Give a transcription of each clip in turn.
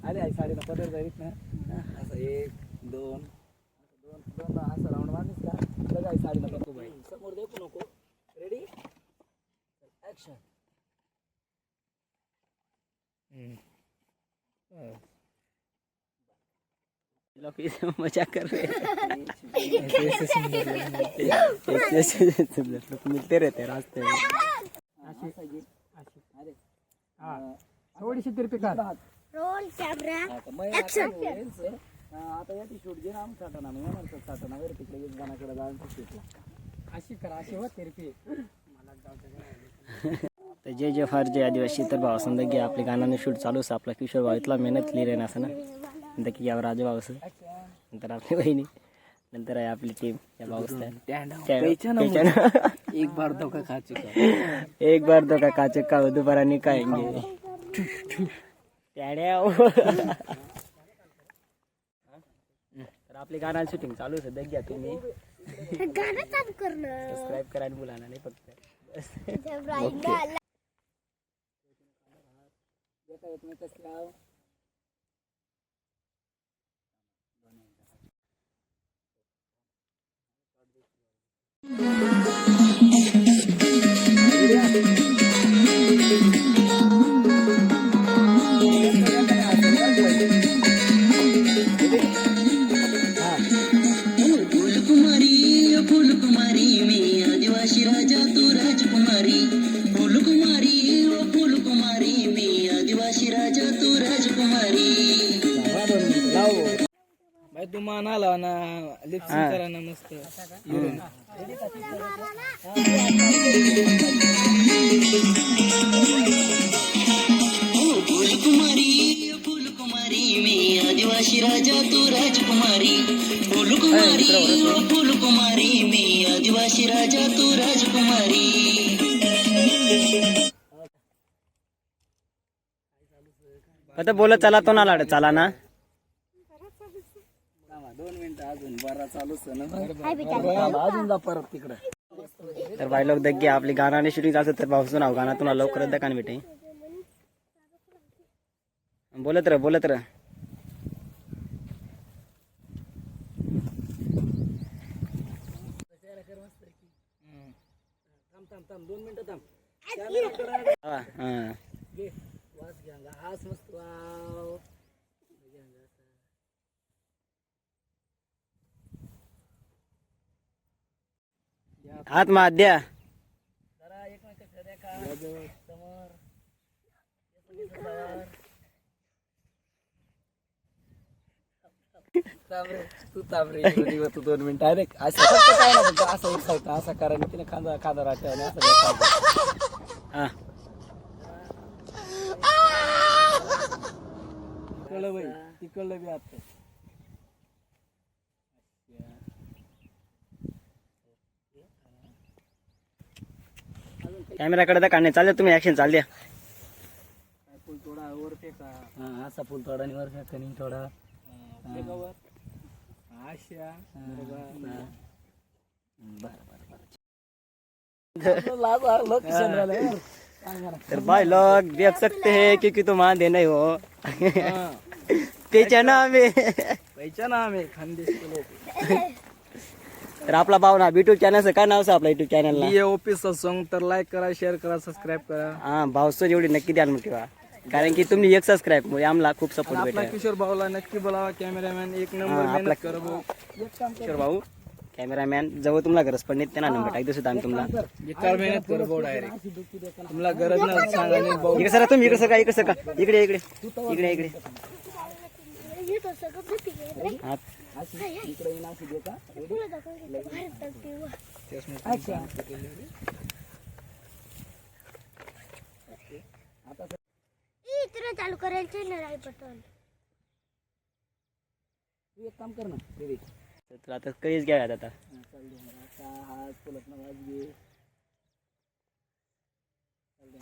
आले आई साडीला पदर जाईत ना असं 1 2 दोन दोन असं राऊंड मारलीस का बघा आई साडीला नको बाई समोर देखू नको रेडी ऍक्शन लोग इसे मजाक कर रहे हैं ऐसे लोग मिलते रहते हैं रास्ते में थोडीशी तिरपी काढ रोल कॅमेरा ऍक्शन आता याची शूट घे ना आमचा साठा ना येणार साठा ना वर तिकडे एक जणाकडे जाऊन शूटला अशी करा अशी हो तिरपी तर जे फार जे आदिवासी तर भाव समजा की आपल्या गाण्याने शूट चालू आहे आपला किशोर भाऊ इथला मेहनत लिहिलं आहे असं ना नंतर की यावर राजू भाऊ नंतर आपली बहिणी नंतर आहे आपली टीम या भाऊस एक बार धोका खा चुका एक बार तो का काचे का दोबारा नहीं खाएंगे तर आपली गाणं शूटिंग चालू आहे सध्या घ्या तुम्ही गाणं चालू करणं सबस्क्राईब करायला मुलांना नाही फक्त फूलकुमारी में आदिवासी राजा तू राजकुमारी फूलकुमारी ओ फूलकुमारी में आदिवासी राजा तू राजकुमारी भाई तू मान आला ना लिपसिंग करा ना मस्त फूलकुमारी फूलकुमारी में आदिवासी राजा तू राजकुमारी फूलकुमारी ओ फूलकुमारी में आदिवासी राजा तू राजकुमारी आता बोलत चला तो ना लाड चला ना 2 मिनिटं अजून बरा चालूच आहे ना अजून जा परत तिकडे तर भाई लोक देख घ्या आपली गाण्याने शूटिंग असं तर भाऊचं नाव गाणं तुला लवकरच दकान भेटे बोलत रह थांब 2 मिनिटं थांब हा घे वास घ्या हास मस्त वाव हात मात द्या जरा एकमेकांच्या देखा समोर तू ताबरे तू 2 मिनिटं डायरेक्ट असं फक्त काय ना फक्त असं एक साईड असं करायला तिने खांदा राहते असं हा तिकडलं बाई तिकडलं बी आता कॅमेराकडे तर काढणे चालले तुम्ही ऍक्शन चाल द्या फुल थोडा वर फेका हा असा फुल थोडा आणि वर फेका आणि थोडा आशा तर भाई लोग देख सकते हैं क्योंकि तुम आंधे नहीं हो पहचाना हमें खानदेश के लोक तर आपला भाऊ ना युट्यूब चॅनलचं काय नाव आहे आपल्या युट्यूब चॅनलला ये ऑफिसचं सॉन्ग तर लाईक करा शेअर करा सबस्क्राईब करा हा भाऊचं जेवढी नक्की द्याल मग ठेवा कारण की तुम्ही एक सबस्क्राईब मुळे आम्हाला खूप सपोर्ट आपला भेटेल किशोर भाऊला नक्की बोलावा कॅमेरामॅन एक नंबर आपला मेहनत कर भाऊ किशोर भाऊ कॅमेरामॅन जवळ तुम्हाला गरज पडणे त्यांना नंबर टाकतो सुद्धा आम्ही तुम्हाला बेकार मेहनत कर भाऊ डायरेक्ट तुम्हाला गरज नाही सांगा नाही भाऊ इकडे सर तुम्ही इकडे सर इकडे सर इकडे इकडे इकडे इकडे हा इकडे येऊन असू दे का इकडे चालू करायचं ना राय बटन तू एक काम कर ना बेबी तर आता कधीच घ्या आता हात फुलत ना वाज घे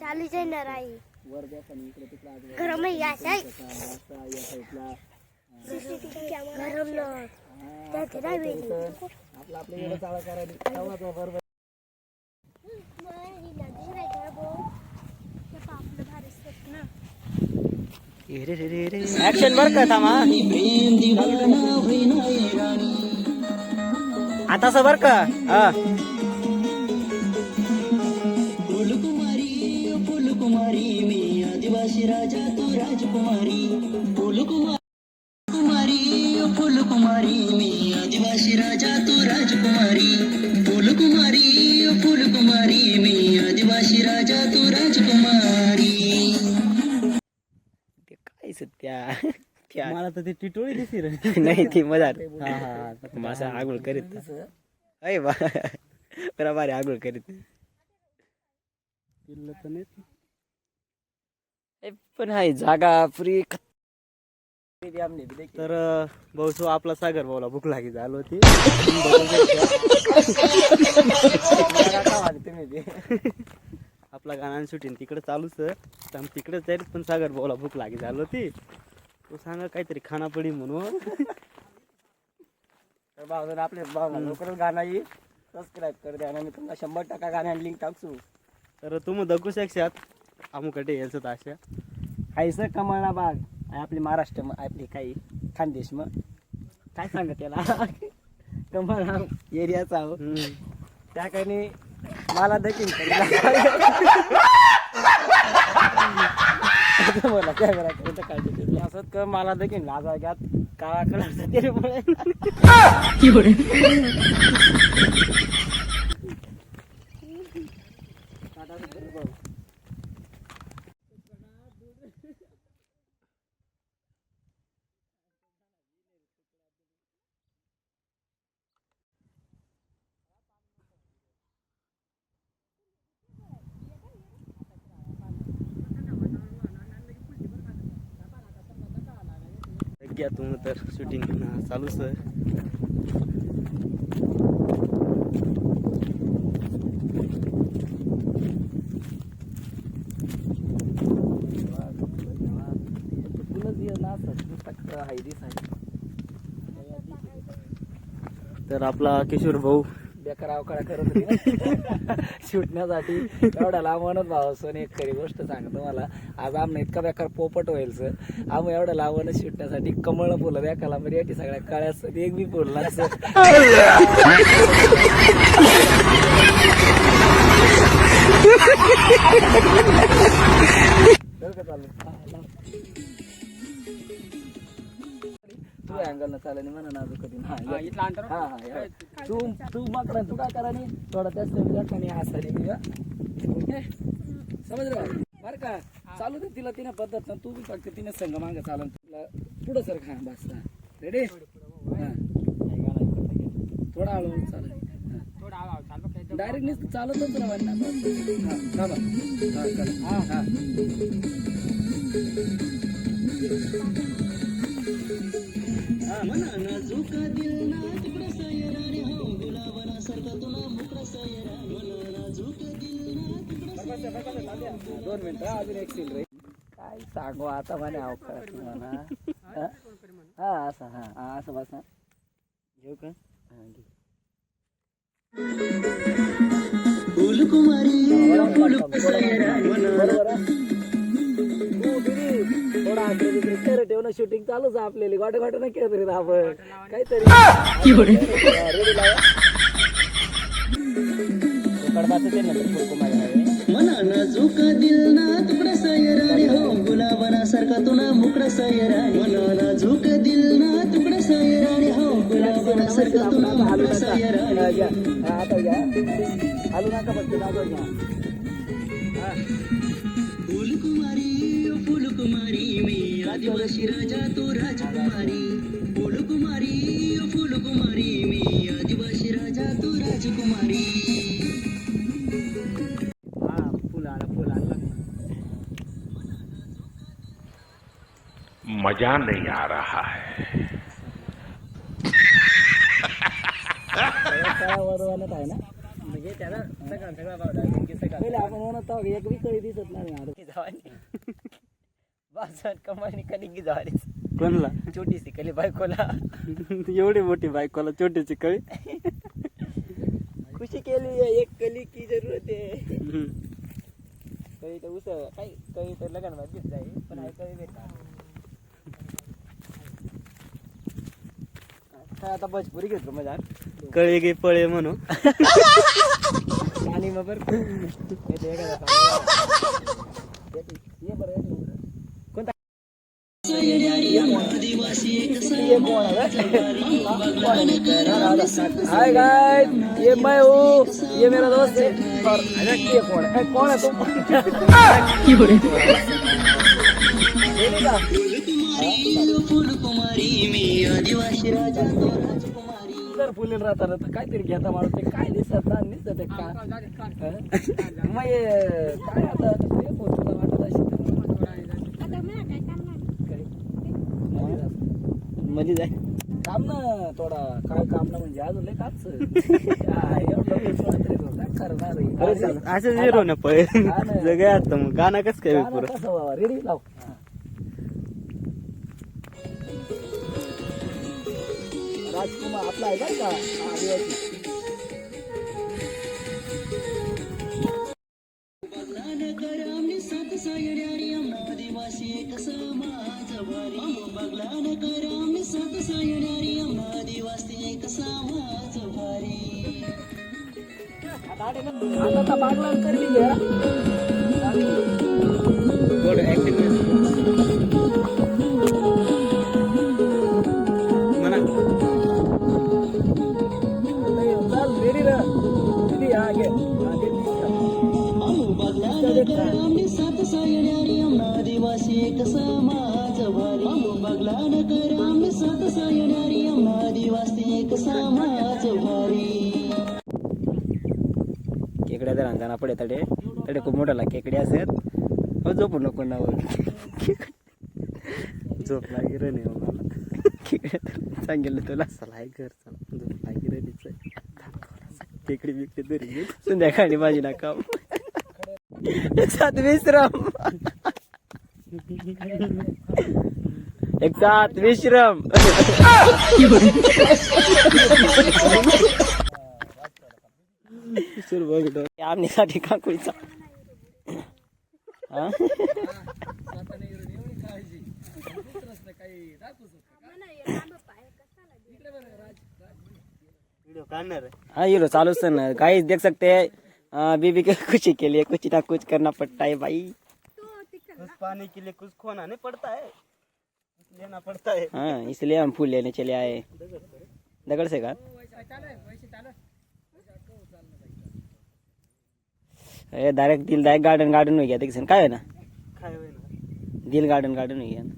चालू आहे ना राई वर द्या आणि इकडे तिकडे आजूबाजूला गरम आहे या साईड असा या साईडला गरम न त्याचे नाही वेगळी आपला आपल्याकडे चाळा करायला तेव्हाच बरोबर आपलं भारी ना ऍक्शन बर का थांबा प्रेम दिवाना होईना ये राणी आता असं बर का हा फुलकुमारी मी आदिवासी राजा तू राजकुमारी फुलकुमारी मी आदिवासी राजा तू राजकुमारी फुलकुमारी मी आदिवासी राजा तू राजकुमारी ते काय सत्या त्या मला तर ते टिटोळी दिसली रे. नाही ती मजा हा हा मासा आगुळ करीत अय बा बरोबर आगुळ करीत पिल्लं तर नाही. पण हाय जागा पुरी तर बहुसो आपला सागर भाऊला भूक लागी झाली होती. आपला गाणं शूटिंग तिकडे चालूच आहे. तर आम्ही तिकडेच जाईल पण सागर भाऊला भूक लागी झाली होती. तो सांगा काहीतरी खाना पडी म्हणून. तर भाऊ आपले लवकरच गाणं येईल सबस्क्राईब कर द्या मी तुम्हाला 100% गाण्याची लिंक टाकू. तर तुम्ही दगू शकशात अमुकडे यायचं तर अशा हायसं कमळना बाग आपली महाराष्ट्र आपली काही खानदेश मग काय सांगत त्याला कमळा एरियाचा आहो त्या काही मला देखील मला काय करायचं काळजी असत का मला देखील लाजा घ्यात काळा कलरचा त्याच्यामुळे घ्या तुम्ही तर शूटिंग चालूच आहे. तर आपला किशोर भाऊ बेकार अवकाळा करत होती शूटण्यासाठी एवढा लांबवणच भाऊ सोने एक खरी गोष्ट सांगतो मला आज आमने इतका बेकार पोपट होईल सर आम्ही एवढं लावणच शूटण्यासाठी कमळ फुलं बेकाला म्हणजे याची सगळ्या काळ्याच एक बी फुलला असं तू अँगल न चालनी म्हणा ना कधी तू मग तू काय करा नाही थोडा त्याच आणि हसाली समज बर का चालू दे तिला तिने पद्धत ना तू बी फक्त तिने संग माग चालन तुला पुढं सर खा बस रेडी थोडा हळूहळू चालेल डायरेक्ट नुसतं चालतच राहा हा हा मना नाजूक दिल ना तुकडा सयरा रे हो गुलाबना सारखा तुला मुकडा सयरा मना नाजूक दिल ना तुकडा 2 मिनिटं अजून एक सीन रे काय सांगू आता म्हणे अवकाश तुम्हाला हा असं हा असं बसा घेऊ का फुलकुमारी बरोबर थोडा कर ठेवणं शूटिंग चालूच आपल्याला गोटे गोटे नाही केलं तरी आपण काहीतरी मना नाजूक दिल ना तुकडा सयरा रे हो गुलाबना सारखा तुला मुकडा सयरा मना नाजूक दिल ना तुकडा सयरा रे हो गुलाबना सारखा तुला मुकडा सयरा आता घ्या हलू नका फक्त दाखव घ्या फुलकुमारी मी आदिवासी राजा तू राजकुमारी फुलकुमारी मी आदिवासी राजा तू राजकुमारी मजा नहीं आ रहा है. वरवानच आहे ना म्हणजे त्याला पहिले आपण म्हणत आहोत एक बी कळी दिसत नाही बाजार कमानी कलिंगी जावाली कोणला छोटी कली बायकोला एवढी मोठी बायकोला छोटीची कळी खुशी केली एक कली की जरूरत आहे कळी तर उस काही कळी तर लग्न मध्ये जाईल पण आहे कळी भेटणार आता भोजपुरी घेतो मजा कळे गे पळे म्हणू. आणि मग बरं कोणता हाय गाइस, ये मैं हूँ, ये मेरा दोस्त है और ये कौन है तुम? जर फुलेल राहता तर काहीतरी घेता माणूस ते काय दिसत ना दिसत का मग काय आता ते तुला वाटत असेल मध्ये जाय काम ना थोडा काय काम ना म्हणजे अजून लय काच असं झिरो ना पळे जगै आता मग गाणं कसं काय पुरं. कसं बाबा रेडी लाव राजकुमार आपला आहे का आदिवासी आता बागला करली घ्या गोड ऍक्टिंग म्हणा. चल रेडी रह रेडी आगे आदिवासी एक समाज भारी बगलान कराम सात सायणारी आदिवासी एक समाज भारी. केकड्या जर आणताना पडे तडे तडे खूप मोठा केकडी असेल झोपू नको नावर झोप लागी रे नाही मला. केकड्या सांगितलं तुला चला आहे घर चला झोप लागी रे तिचं. केकडी बिकडी तरी घे. संध्याकाळी माझी ना काम एक साथ विश्राम एक साथ विश्राम आमनीसाठी काकुळीचा व्हिडिओ काढणार आहे. हाँ हीरो चालू सर गाइस देख सकते हैं बीबी के खुशी के लिए कुछ ना कुछ करना पड़ता है भाई. कुछ पाने के लिए कुछ खोना नहीं पड़ता है, कुछ लेना पड़ता है. हाँ इसलिए हम फूल लेने चले आए. दगड़ से का डायरेक्ट दिल डायरेक्ट गार्डन हो गया देख काय है ना काय होय ना दिल गार्डन हो गया ना.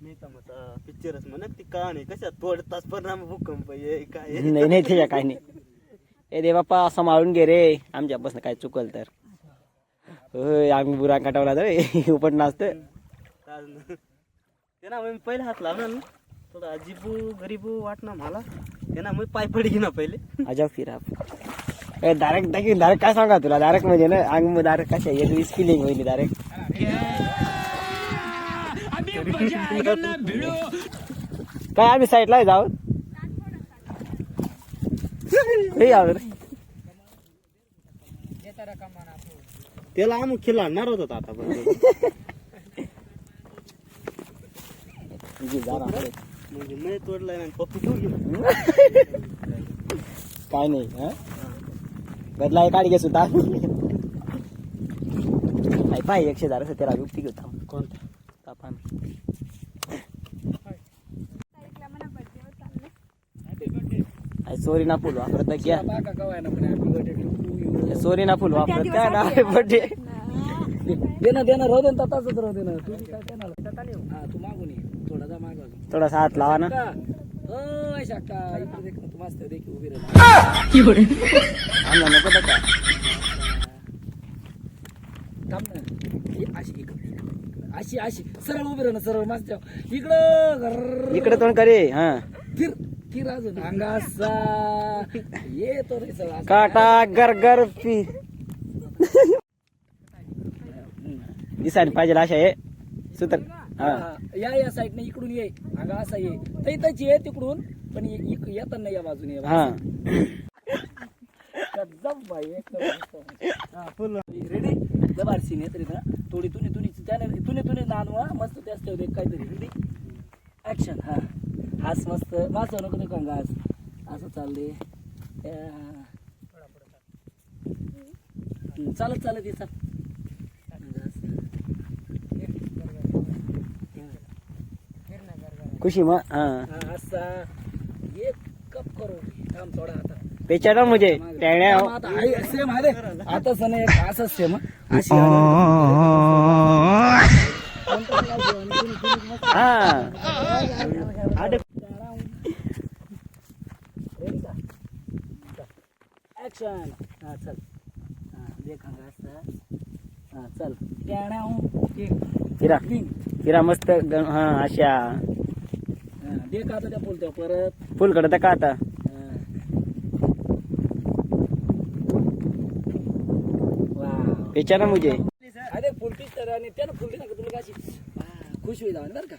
मी तर मग पिक्चरच म्हणत ती कहाणी कशा तोडताच परिणाम भूकंप ये काय नाही नाही त्याच्या काय नाही. ए दे बाप्पा सांभाळून घे रे आमच्यापासून काय चुकल तर. होय आम्ही बुरा काटावला तर उपट नाचत त्यांना मी पहिले हात लावला ना थोडा अजीबू गरीबू वाटना मला त्यांना मी पाय पडी ना पहिले. अजा फिर आप डायरेक्ट डायरेक्ट काय सांगा तुला डायरेक्ट म्हणजे ना अंग डायरेक्ट कशा एक फिलिंग होईल डायरेक्ट. काय आम्ही साईडला जाऊ त्याला आम्ही खिलाडणार होतो आता पण म्हणजे मी तोडलाय ना पप्पू घेऊन गेलो. काय नाही बदला काढ घे सुद्धा पाय 110 तेरा युक्ती घेता कोणता तापान सोरी ना फुल वापरत क्या सोरी ना फुल वापरत क्या ना बर्थडे देना राहू दे ना तसंच राहू दे ना तू काय हा तू मागून ये थोडासा माग थोडासा हात लावा ना. ओय शाका इकडे देख ना तू मस्त देख उभी राह आम्हाला नको बघा थांब ना ही अशी इकडे अशी सरळ उभी राह ना सरळ मस्त इकडं इकडे तोंड करे. हा फिर अजून अंगासा ये तो रे सगळा काटा गरगर फी दिसायला पाहिजे अशा आहे सुतर. या साईडने इकडून ये अंगा असा ये तैतच ये तिकडून पण येताना या बाजूने हा रेडी जबार सीन येत रे ना थोडी तुनी नानवा मस्त जास्त होते काहीतरी रेडी ऍक्शन. हा हाच मस्त माझं नको ते कंगा आज असं चालले चालत चालत ये खुशी मग हा असा एक कप करू काम थोडा आता पेचाडा मुझे टेण्या सेम आले आता सण एक असंच सेम अशी हा ऍक्शन. हा चल हा देख हा चल हिरा हिरा मस्त हा अशा देख आता त्या बोलतो परत फुल कडता का आता वा पेचाडा मुझे अरे फुलतीच तर आणि त्यानं फुलती ना तुला कशी खुश होईल बरं का.